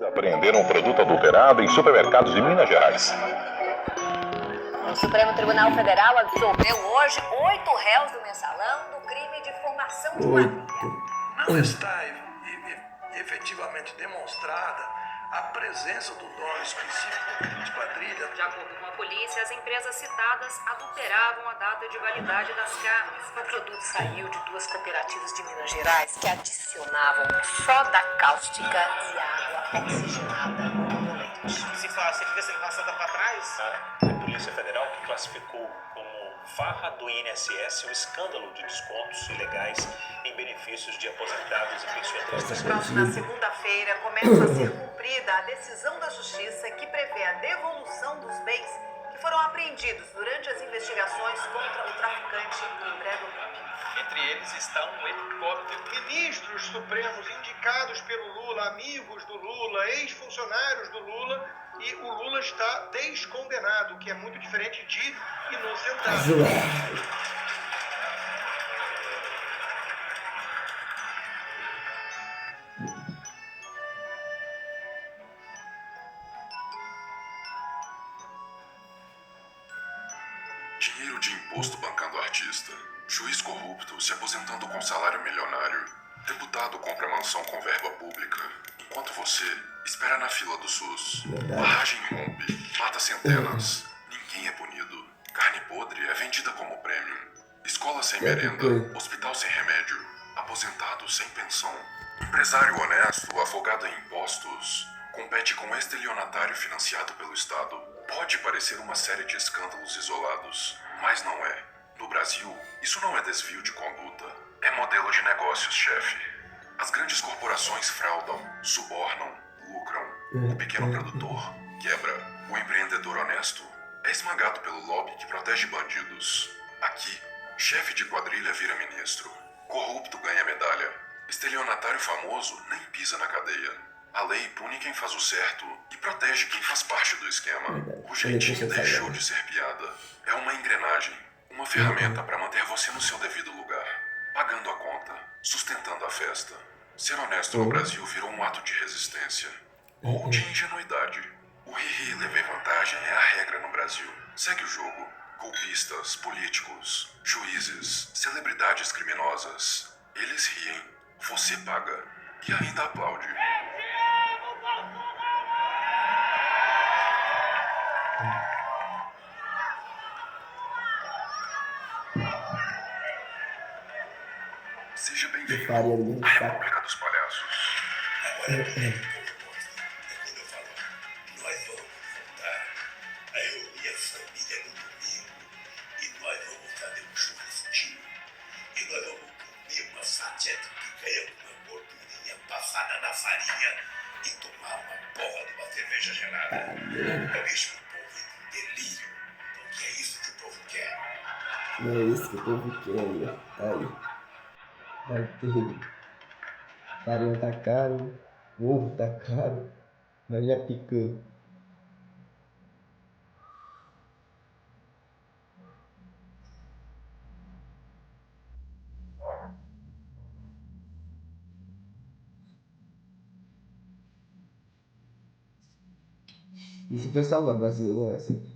Apreenderam um produto adulterado em supermercados de Minas Gerais. O Supremo Tribunal Federal absolveu hoje 8 réus do mensalão do crime de formação de quadrilha. Não está efetivamente demonstrada a presença do dolo específico do crime de quadrilha. De acordo com a polícia, as empresas citadas adulteravam a data de validade das carnes. O produto saiu de 2 cooperativas de Minas Gerais que adicionavam soda cáustica e água oxigenada no leite. Se fica sendo passada para trás? A Polícia Federal que classificou como farra do INSS o escândalo de descontos ilegais em benefícios de aposentados e pensionistas. Na segunda-feira começa a ser cumprida a decisão da Justiça que prevê a devolução dos bens que foram apreendidos durante as investigações contra o traficante André do Rio. Entre eles está um helicóptero. Ministros supremos indicados pelo Lula, amigos do Lula, ex-funcionários do Lula, e o Lula está descondenado, que é muito diferente de inocentado. Dinheiro de imposto bancando artista. Juiz corrupto se aposentando com salário milionário. Deputado compra mansão com verba pública. Enquanto você espera na fila do SUS. Barragem rompe, mata centenas. Ninguém é punido. Carne podre é vendida como prêmio. Escola sem merenda. Hospital sem remédio. Aposentado sem pensão. Empresário honesto, afogado em impostos. Compete com estelionatário financiado pelo Estado. Pode parecer uma série de escândalos isolados, mas não é. No Brasil, isso não é desvio de conduta. É modelo de negócios, chefe. As grandes corporações fraudam, subornam, lucram. O pequeno produtor quebra. O empreendedor honesto é esmagado pelo lobby que protege bandidos. Aqui, chefe de quadrilha vira ministro. Corrupto ganha medalha. Estelionatário famoso nem pisa na cadeia. A lei pune quem faz o certo e protege quem faz parte do esquema. O jeitinho deixou de ser piada. É uma engrenagem, uma ferramenta para manter você no seu devido lugar, pagando a conta, sustentando a festa. Ser honesto no Brasil virou um ato de resistência ou de ingenuidade. O ri-ri levei vantagem é a regra no Brasil. Segue o jogo. Golpistas, políticos, juízes, celebridades criminosas. Eles riem, você paga e ainda aplaude. Seja bem-vindo à República dos Palhaços. Quando eu falo, nós vamos voltar a reunir a família no domingo e nós vamos fazer um churrasquinho e nós vamos comer uma fatia de picanha com uma gordurinha passada na farinha e tomar uma porra de uma cerveja gelada. Eu deixo o povo em delírio, porque é isso que o povo quer. Não é isso que o povo quer, ó. Aí. Vai ter. Farinha tá caro. Ovo tá caro. Nós já picamos. E se o pessoal vai brasileiro assim?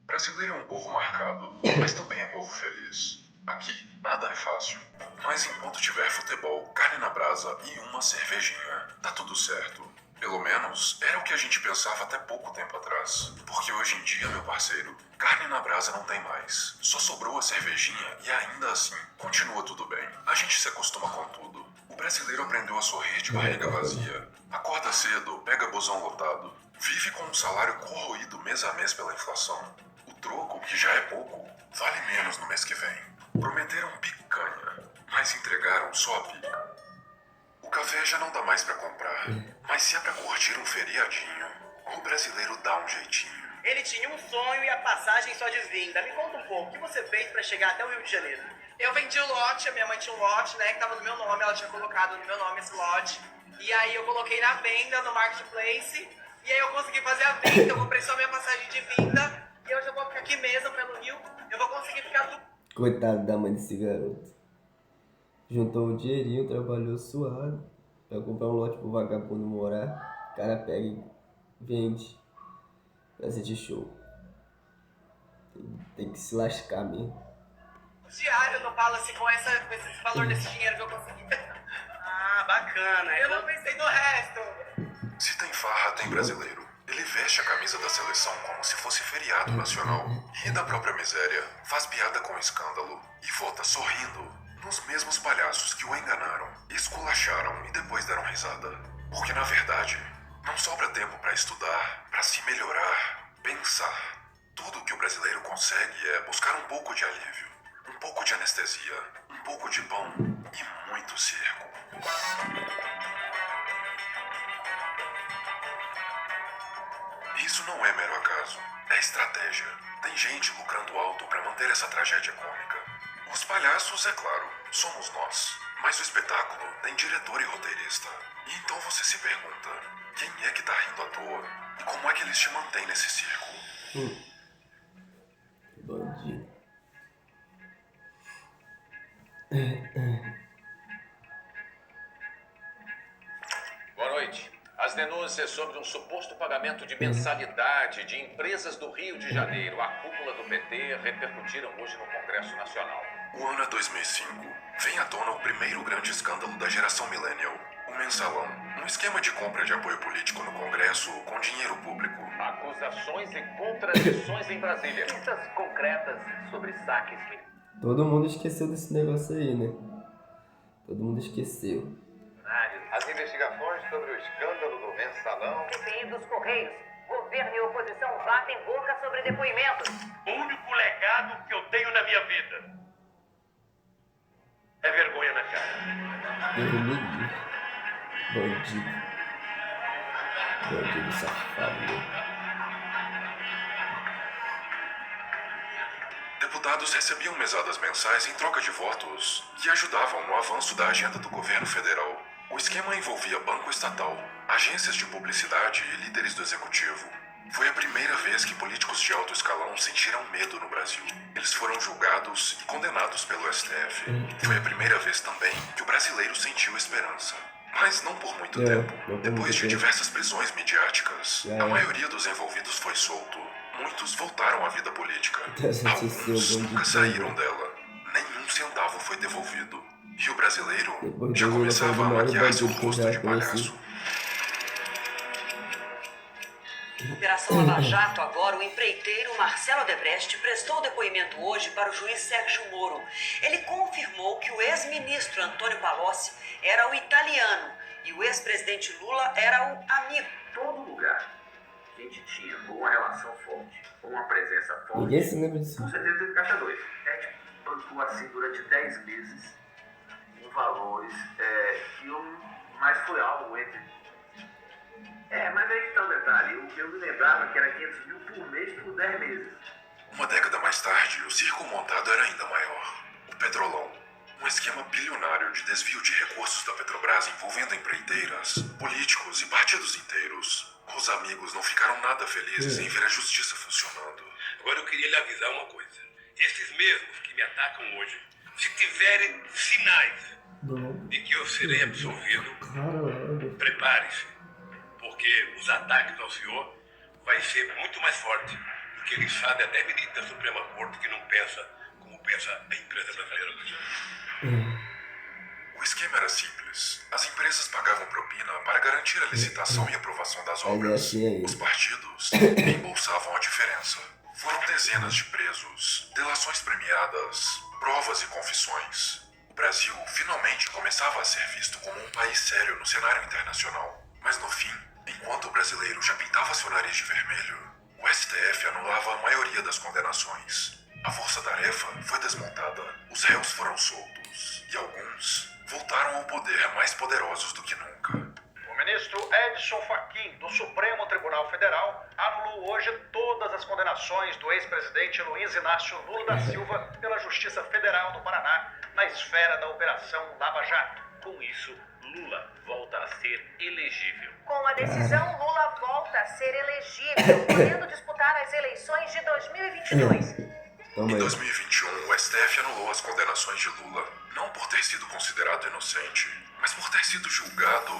Brasileiro é um povo marcado, mas também é povo feliz. Aqui, nada é fácil. Mas enquanto tiver futebol, carne na brasa e uma cervejinha, tá tudo certo. Pelo menos, era o que a gente pensava até pouco tempo atrás. Porque hoje em dia, meu parceiro, carne na brasa não tem mais. Só sobrou a cervejinha e ainda assim, continua tudo bem. A gente se acostuma com tudo. O brasileiro aprendeu a sorrir de barriga vazia. Acorda cedo, pega busão lotado. Vive com um salário corroído mês a mês pela inflação. O troco, que já é pouco, vale menos no mês que vem. Prometeram picanha, mas entregaram só a pica. O café já não dá mais pra comprar, mas se é pra curtir um feriadinho, o brasileiro dá um jeitinho. Ele tinha um sonho e a passagem só de vinda. Me conta um pouco, o que você fez pra chegar até o Rio de Janeiro? Eu vendi o lote, a minha mãe tinha um lote, né, que tava no meu nome, ela tinha colocado no meu nome esse lote. E aí eu coloquei na venda, no Marketplace, e aí eu consegui fazer a venda, eu comprei só a minha passagem de vinda, E eu já vou ficar aqui mesmo pelo Rio. Eu vou conseguir ficar tudo. Coitado da mãe desse garoto. Juntou um dinheirinho, trabalhou suado pra comprar um lote pro vagabundo morar. O cara pega e vende pra assistir show. Tem que se lascar mesmo. Diário, eu não falo assim com esse valor desse dinheiro que eu consegui. Ah, bacana. Eu não pensei no resto. Se tem farra, tem brasileiro. Ele veste a camisa da seleção como se fosse feriado nacional. Ri da própria miséria, faz piada com o escândalo e volta sorrindo nos mesmos palhaços que o enganaram, esculacharam e depois deram risada. Porque na verdade, não sobra tempo para estudar, para se melhorar, pensar. Tudo que o brasileiro consegue é buscar um pouco de alívio, um pouco de anestesia, um pouco de pão e muito circo. Isso não é mero acaso, é estratégia. Tem gente lucrando alto para manter essa tragédia cômica. Os palhaços, é claro, somos nós. Mas o espetáculo tem diretor e roteirista. E então você se pergunta, quem é que tá rindo à toa? E como é que eles te mantêm nesse circo? Bandido. Boa noite. As denúncias sobre um suposto pagamento de mensalidade de empresas do Rio de Janeiro à cúpula do PT repercutiram hoje no Congresso Nacional. O ano é 2005. Vem à tona o primeiro grande escândalo da geração millennial. O mensalão. Um esquema de compra de apoio político no Congresso com dinheiro público. Acusações e contradições em Brasília. Pistas concretas sobre saques. Todo mundo esqueceu desse negócio aí, né? Todo mundo esqueceu. As investigações sobre o escândalo do mensalão. CPI dos Correios. Governo e oposição batem boca sobre depoimentos. O único legado que eu tenho na minha vida é vergonha na cara. Bandido. Bandido safado, né? Deputados recebiam mesadas mensais em troca de votos que ajudavam no avanço da agenda do governo federal. O esquema envolvia banco estatal, agências de publicidade e líderes do executivo. Foi a primeira vez que políticos de alto escalão sentiram medo no Brasil. Eles foram julgados e condenados pelo STF. Foi a primeira vez também que o brasileiro sentiu esperança. Mas não por muito tempo. Depois de diversas prisões midiáticas, a maioria dos envolvidos foi solto. Muitos voltaram à vida política. Alguns nunca saíram dela. Nenhum centavo foi devolvido. E o brasileiro já começava a maquiar seu rosto de palhaço. Operação Lava Jato, agora o empreiteiro Marcelo Odebrecht prestou depoimento hoje para o juiz Sérgio Moro. Ele confirmou que o ex-ministro Antônio Palocci era o italiano e o ex-presidente Lula era o amigo. Todo lugar a gente tinha uma relação forte, uma presença forte. Ninguém se lembra disso. Com certeza teve caixa 2. A gente bancou assim durante 10 meses em valores que mas foi algo entre. Mas aí que tá o detalhe. Eu me lembrava que era 500 mil por mês por 10 meses. Uma década mais tarde, o circo montado era ainda maior. O Petrolão. Um esquema bilionário de desvio de recursos da Petrobras envolvendo empreiteiras, políticos e partidos inteiros. Os amigos não ficaram nada felizes em ver a justiça funcionando. Agora eu queria lhe avisar uma coisa. Esses mesmos que me atacam hoje, se tiverem sinais de que eu serei absolvido, prepare-se. Porque os ataques ao senhor vai ser muito mais forte. Porque ele sabe até ministro da Suprema Corte que não pensa como pensa a empresa brasileira. O esquema era simples. As empresas pagavam propina para garantir a licitação e aprovação das obras. Os partidos reembolsavam a diferença. Foram dezenas de presos, delações premiadas, provas e confissões. O Brasil finalmente começava a ser visto como um país sério no cenário internacional. Mas no fim, enquanto o brasileiro já pintava seu nariz de vermelho, o STF anulava a maioria das condenações. A força-tarefa foi desmontada, os réus foram soltos e alguns voltaram ao poder mais poderosos do que nunca. O ministro Edson Fachin, do Supremo Tribunal Federal, anulou hoje todas as condenações do ex-presidente Luiz Inácio Lula da Silva pela Justiça Federal do Paraná na esfera da Operação Lava Jato. Com isso, Lula volta a ser elegível. Com a decisão, Lula volta a ser elegível, podendo disputar as eleições de 2022. Em 2021, o STF anulou as condenações de Lula, não por ter sido considerado inocente, mas por ter sido julgado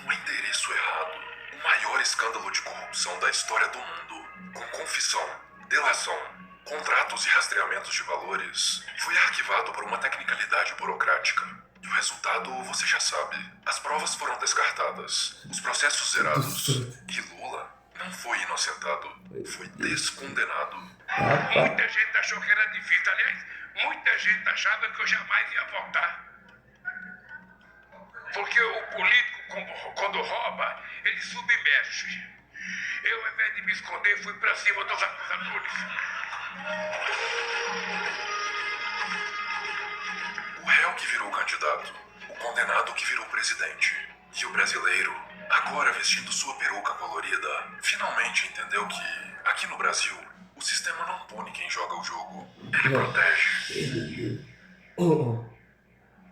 no endereço errado. O maior escândalo de corrupção da história do mundo, com confissão, delação, contratos e rastreamentos de valores, foi arquivado por uma tecnicalidade burocrática. E o resultado você já sabe. As provas foram descartadas, os processos zerados. E Lula não foi inocentado, foi descondenado. Muita gente achou que era difícil. Aliás, muita gente achava que eu jamais ia votar. Porque o político, quando rouba, ele submerge. Eu, ao invés de me esconder, fui pra cima dos acusadores. O réu que virou candidato, o condenado que virou presidente. E o brasileiro, agora vestindo sua peruca colorida, finalmente entendeu que, aqui no Brasil, o sistema não pune quem joga o jogo. Ele protege.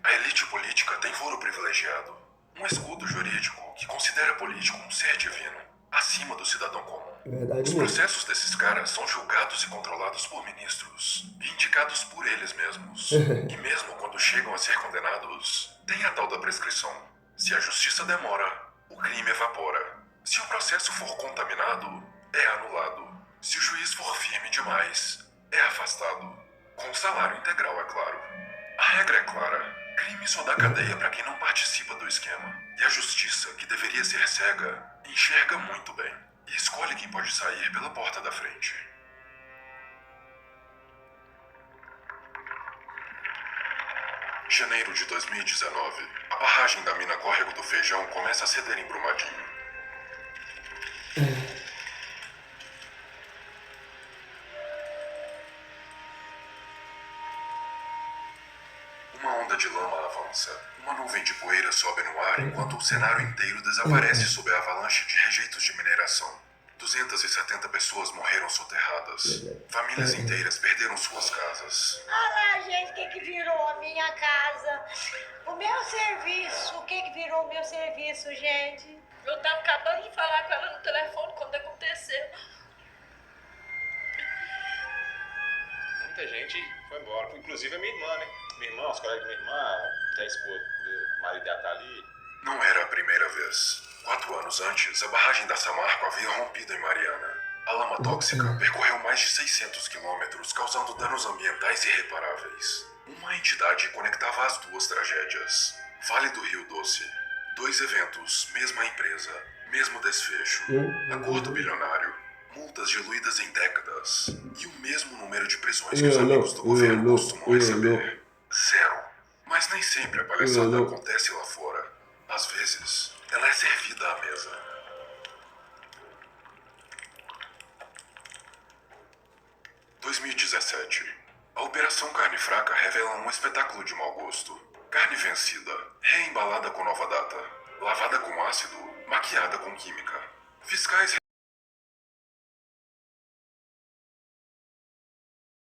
A elite política tem foro privilegiado. Um escudo jurídico que considera político um ser divino, acima do cidadão comum. Os processos desses caras são julgados e controlados por ministros, e indicados por eles mesmos. E mesmo quando chegam a ser condenados, tem a tal da prescrição. Se a justiça demora, o crime evapora. Se o processo for contaminado, é anulado. Se o juiz for firme demais, é afastado. Com salário integral, é claro. A regra é clara. Crime só dá cadeia para quem não participa do esquema. E a justiça, que deveria ser cega, enxerga muito bem. E escolhe quem pode sair pela porta da frente. Janeiro de 2019. A barragem da mina Córrego do Feijão começa a ceder em Brumadinho. Uma onda de lama avança. Uma nuvem de poeira sobe no ar enquanto o cenário inteiro desaparece sob a avalanche de rejeitos de mineração. 270 pessoas morreram soterradas. Famílias inteiras perderam suas casas. Olha lá, gente, o que virou a minha casa? O meu serviço, o que virou o meu serviço, gente? Eu tava acabando de falar com ela no telefone quando aconteceu. Muita gente foi embora, inclusive a minha irmã, né? Minha irmã, os colegas da minha irmã, até a esposa, o marido dela tá ali. Não era a primeira vez. 4 anos antes, a barragem da Samarco havia rompido em Mariana. A lama tóxica percorreu mais de 600 quilômetros, causando danos ambientais irreparáveis. Uma entidade conectava as duas tragédias. Vale do Rio Doce. 2 eventos, mesma empresa, mesmo desfecho. Acordo bilionário. Multas diluídas em décadas. E o mesmo número de prisões que os amigos do governo costumam receber. 0. Mas nem sempre a palhaçada acontece lá fora. Às vezes, ela é servida à mesa. Em 2017. A Operação Carne Fraca revela um espetáculo de mau gosto. Carne vencida, reembalada com nova data, lavada com ácido, maquiada com química. Fiscais